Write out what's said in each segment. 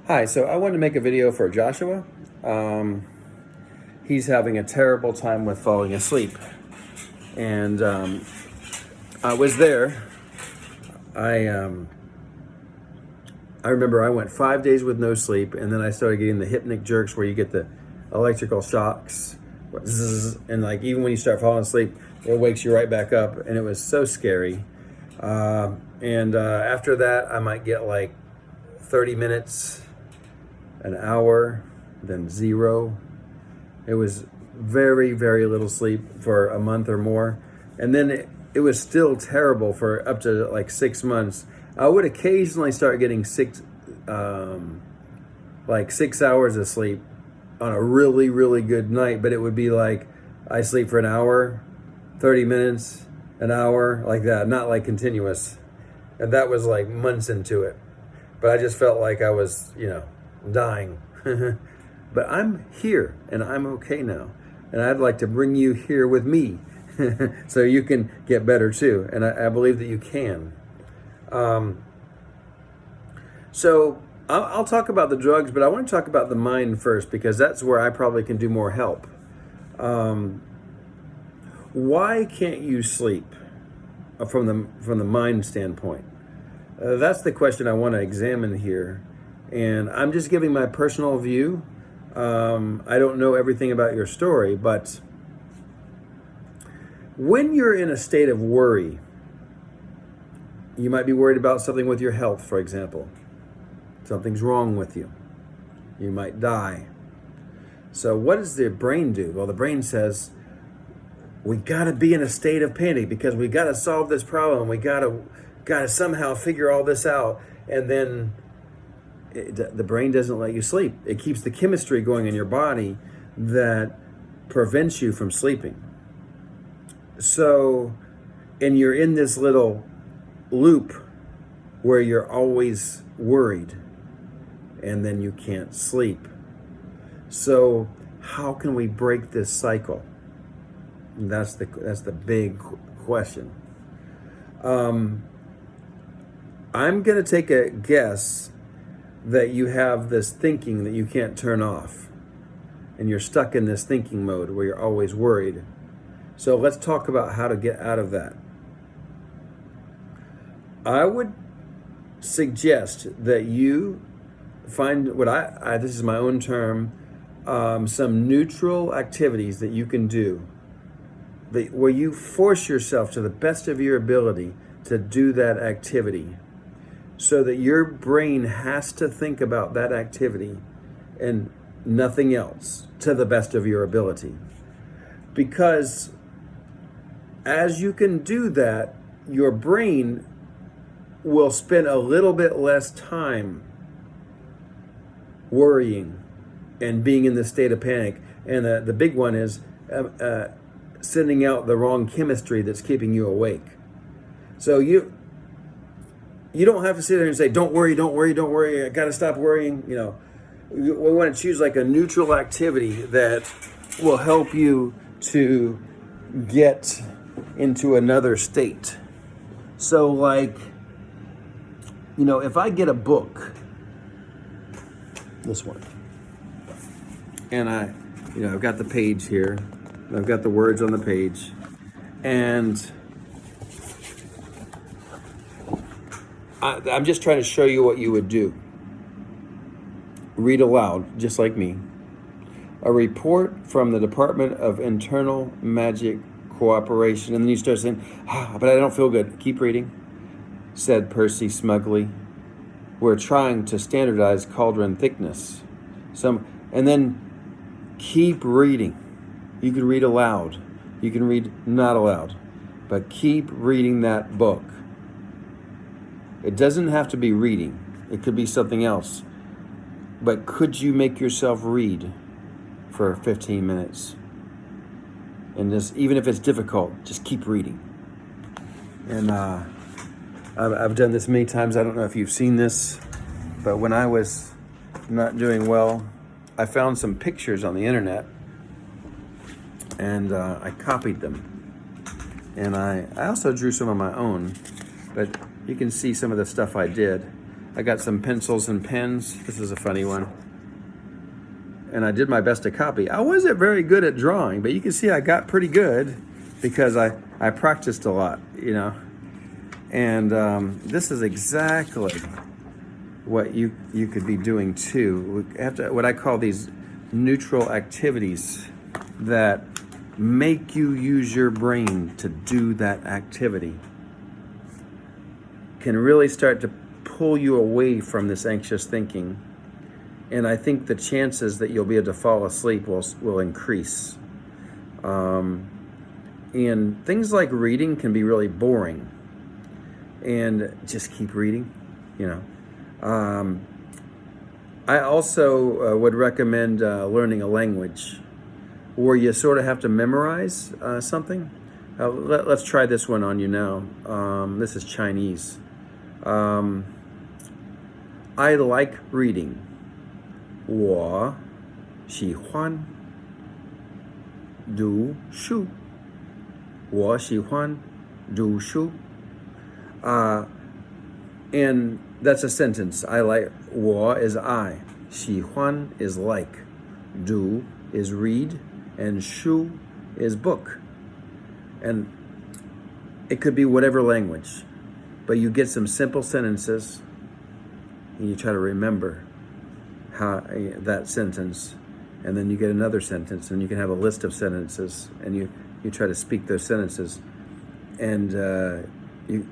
Hi, so I wanted to make a video for Joshua. He's having a terrible time with falling asleep. And I was there. I remember I went 5 days with no sleep, and then I started getting the hypnic jerks where you get the electrical shocks. Zzz, and like even when you start falling asleep, it wakes you right back up, and it was so scary. After that, I might get like 30 minutes, an hour, then zero. It was very, very little sleep for a month or more. And then it was still terrible for up to like 6 months. I would occasionally start getting 6 hours of sleep on a really, really good night, but it would be like I sleep for an hour, 30 minutes, an hour, like that, not like continuous. And that was like months into it. But I just felt like I was, dying. But I'm here and I'm okay now. And I'd like to bring you here with me so you can get better too. And I believe that you can. So I'll talk about the drugs, but I want to talk about the mind first because that's where I probably can do more help. Why can't you sleep from the mind standpoint? That's the question I want to examine here. And I'm just giving my personal view. I don't know everything about your story, but when you're in a state of worry, you might be worried about something with your health, for example. Something's wrong with you. You might die. So what does the brain do? Well, the brain says, we got to be in a state of panic because we got to solve this problem. We got to somehow figure all this out. And then the brain doesn't let you sleep. It keeps the chemistry going in your body that prevents you from sleeping. So, and you're in this little loop where you're always worried and then you can't sleep. So how can we break this cycle? And that's the big question. I'm going to take a guess that you have this thinking that you can't turn off. And you're stuck in this thinking mode where you're always worried. So let's talk about how to get out of that. I would suggest that you find what this is my own term, some neutral activities that you can do where you force yourself to the best of your ability to do that activity so that your brain has to think about that activity and nothing else to the best of your ability. Because as you can do that, your brain will spend a little bit less time worrying and being in the state of panic. And the big one is sending out the wrong chemistry that's keeping you awake. So you don't have to sit there and say, don't worry, I got to stop worrying. We want to choose like a neutral activity that will help you to get into another state. So like, if I get a book, this one, and I've got the page here, I've got the words on the page, and I'm just trying to show you what you would do. Read aloud, just like me. A report from the Department of Internal Magic Cooperation. And then you start saying, but I don't feel good. Keep reading, said Percy smugly. We're trying to standardize cauldron thickness. And then keep reading. You can read aloud. You can read not aloud. But keep reading that book. It doesn't have to be reading. It could be something else. But could you make yourself read for 15 minutes? And just, even if it's difficult, just keep reading. And I've done this many times. I don't know if you've seen this, but when I was not doing well, I found some pictures on the internet, and I copied them. And I also drew some of my own, but you can see some of the stuff I did. I got some pencils and pens. This is a funny one. And I did my best to copy. I wasn't very good at drawing, but you can see I got pretty good because I practiced a lot, you know. And this is exactly what you could be doing too. We have to, what I call these neutral activities that make you use your brain to do that activity can really start to pull you away from this anxious thinking. And I think the chances that you'll be able to fall asleep will increase. And things like reading can be really boring. And just keep reading, you know. I also would recommend learning a language where you sort of have to memorize something. Let's try this one on you now. This is Chinese. I like reading. 我喜欢读书. 我喜欢读书. And that's a sentence. I like. 我 is I. 喜欢 is like. 读 is read. And 书 is book. And it could be whatever language. But you get some simple sentences and you try to remember how that sentence, and then you get another sentence, and you can have a list of sentences, and you try to speak those sentences, and you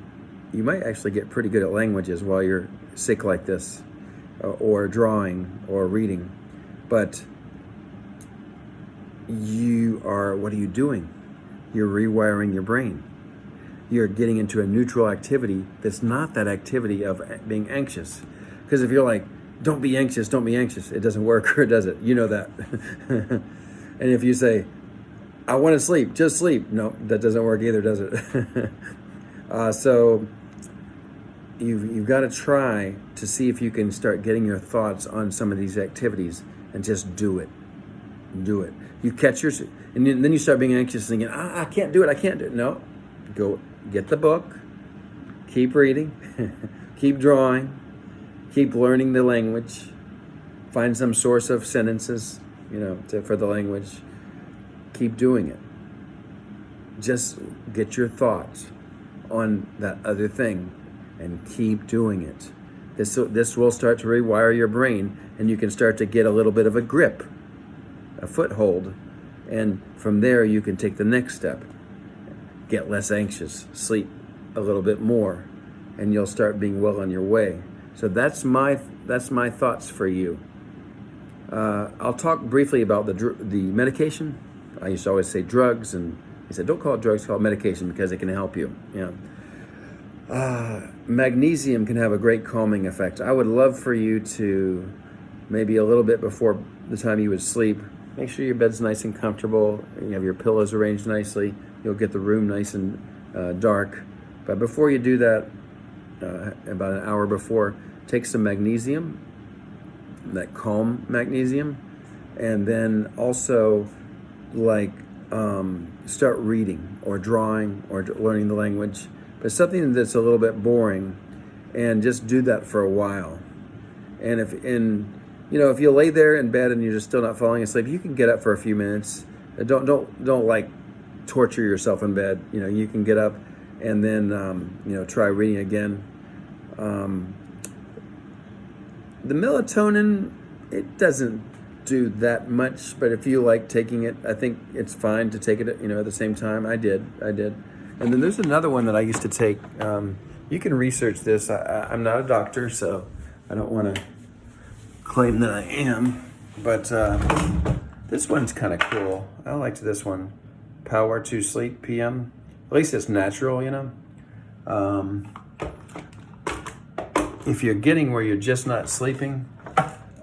might actually get pretty good at languages while you're sick like this, or drawing or reading. But what are you doing? You're rewiring your brain. You're getting into a neutral activity that's not that activity of being anxious. Because if you're like, don't be anxious, it doesn't work, or does it? You know that. And if you say, I want to sleep, just sleep. No, that doesn't work either, does it? So you've got to try to see if you can start getting your thoughts on some of these activities and just do it. Do it. You catch your, and then you start being anxious, thinking, I can't do it. No, go get the book, keep reading, keep drawing, keep learning the language, find some source of sentences, for the language. Keep doing it. Just get your thoughts on that other thing and keep doing it. This will start to rewire your brain, and you can start to get a little bit of a grip, a foothold, and from there you can take the next step. Get less anxious, sleep a little bit more, and you'll start being well on your way. So that's my thoughts for you. I'll talk briefly about the medication. I used to always say drugs, and he said, don't call it drugs, call it medication because it can help you. Magnesium can have a great calming effect. I would love for you to, maybe a little bit before the time you would sleep, make sure your bed's nice and comfortable, and you have your pillows arranged nicely. You'll get the room nice and dark. But before you do that, about an hour before, take some magnesium, that calm magnesium, and then also start reading or drawing or learning the language, but something that's a little bit boring, and just do that for a while. And if you lay there in bed and you're just still not falling asleep, you can get up for a few minutes. Don't torture yourself in bed. You can get up and then try reading again. The melatonin, it doesn't do that much, but if you like taking it, I think it's fine to take it at the same time. I did. And then there's another one that I used to take. You can research this. I'm not a doctor, so I don't want to claim that I am, but this one's kind of cool. I liked this one. Power to Sleep PM. At least it's natural, If you're getting where you're just not sleeping,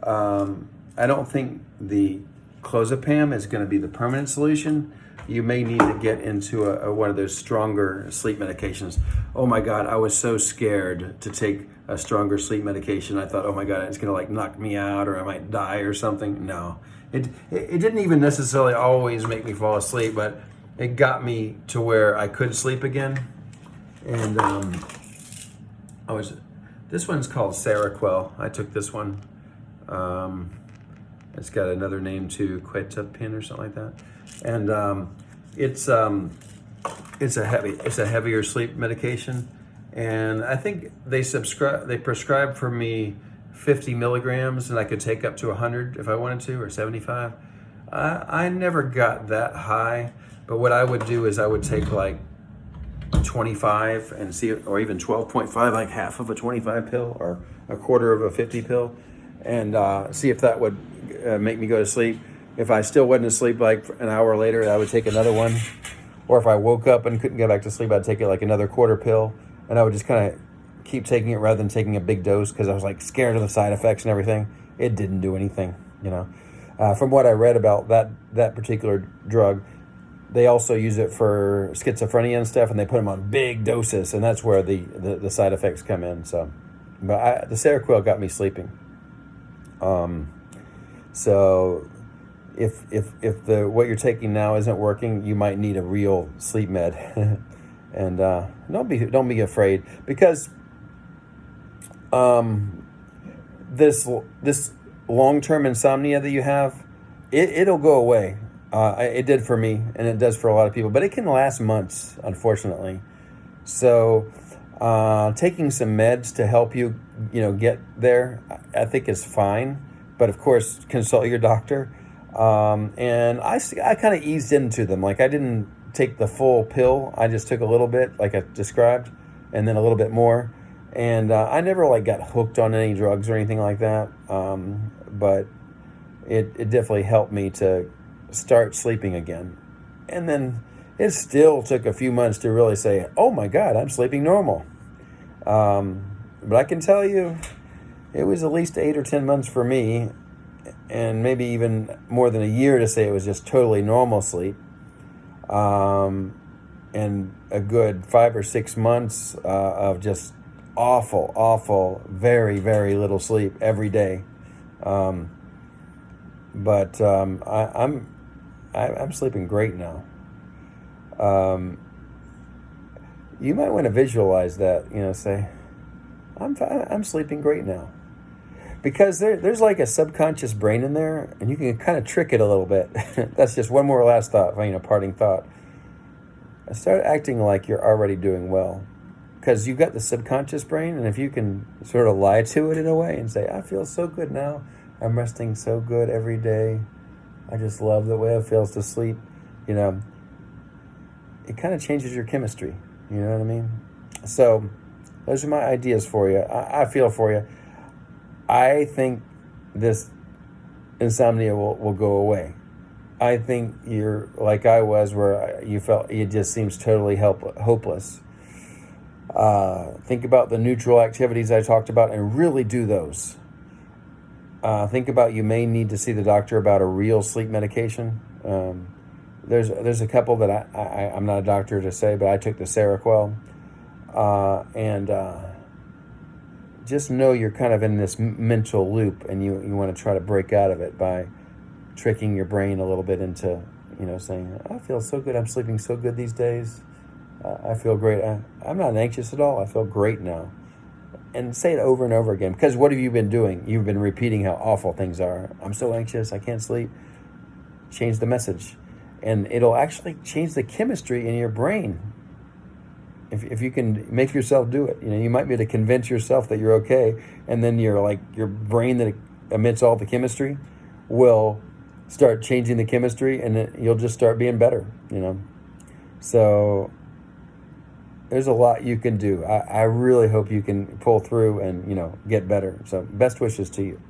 I don't think the clozapam is going to be the permanent solution. You may need to get into one of those stronger sleep medications. Oh my God, I was so scared to take a stronger sleep medication. I thought, oh my God, it's going to knock me out, or I might die or something. No, it didn't even necessarily always make me fall asleep, but it got me to where I could sleep again. And This one's called Seroquel. I took this one. It's got another name too, Quetapin or something like that. And it's a heavier sleep medication. And I think they prescribe for me 50 milligrams, and I could take up to 100 if I wanted to, or 75. I never got that high, but what I would do is I would take like 25 and see, or even 12.5, like half of a 25 pill or a quarter of a 50 pill, and see if that would make me go to sleep. If I still wasn't asleep like an hour later, I would take another one. Or if I woke up and couldn't get back to sleep, I'd take it like another quarter pill, and I would just kind of keep taking it rather than taking a big dose, because I was like scared of the side effects and everything. It didn't do anything, you know. From what I read about that particular drug, they also use it for schizophrenia and stuff, and they put them on big doses, and that's where the side effects come in. So, but the Seroquel got me sleeping. So if the what you're taking now isn't working, you might need a real sleep med. And don't be afraid, because this long-term insomnia that you have, it'll go away. It did for me, and it does for a lot of people, but it can last months, unfortunately. So taking some meds to help you, get there, I think is fine. But of course, consult your doctor. And I kind of eased into them. Like, I didn't take the full pill. I just took a little bit, like I described, and then a little bit more. And I never like got hooked on any drugs or anything like that. But it definitely helped me to start sleeping again. And then it still took a few months to really say, oh my God, I'm sleeping normal. But I can tell you, it was at least 8 or 10 months for me, and maybe even more than a year to say it was just totally normal sleep. And a good 5 or 6 months of just awful, very, very little sleep every day. But I'm sleeping great now. You might want to visualize that. Say, I'm sleeping great now. Because there's like a subconscious brain in there, and you can kind of trick it a little bit. That's just one more last thought, parting thought. Start acting like you're already doing well. Because you've got the subconscious brain, and if you can sort of lie to it in a way and say, I feel so good now. I'm resting so good every day. I just love the way it feels to sleep. It kind of changes your chemistry. You know what I mean? So those are my ideas for you. I feel for you. I think this insomnia will go away. I think you're like I was, where you felt it just seems totally hopeless. Think about the neutral activities I talked about and really do those. Think about, you may need to see the doctor about a real sleep medication. There's a couple that I'm not a doctor to say, but I took the Seroquel. And just know you're kind of in this mental loop, and you want to try to break out of it by tricking your brain a little bit into, saying, I feel so good. I'm sleeping so good these days. I feel great. I'm not anxious at all. I feel great now. And say it over and over again, because what have you been doing? You've been repeating how awful things are. I'm so anxious. I can't sleep. Change the message. And it'll actually change the chemistry in your brain. If you can make yourself do it, you might be able to convince yourself that you're okay, and then your brain that emits all the chemistry will start changing the chemistry, and you'll just start being better. So there's a lot you can do. I really hope you can pull through and get better. So best wishes to you.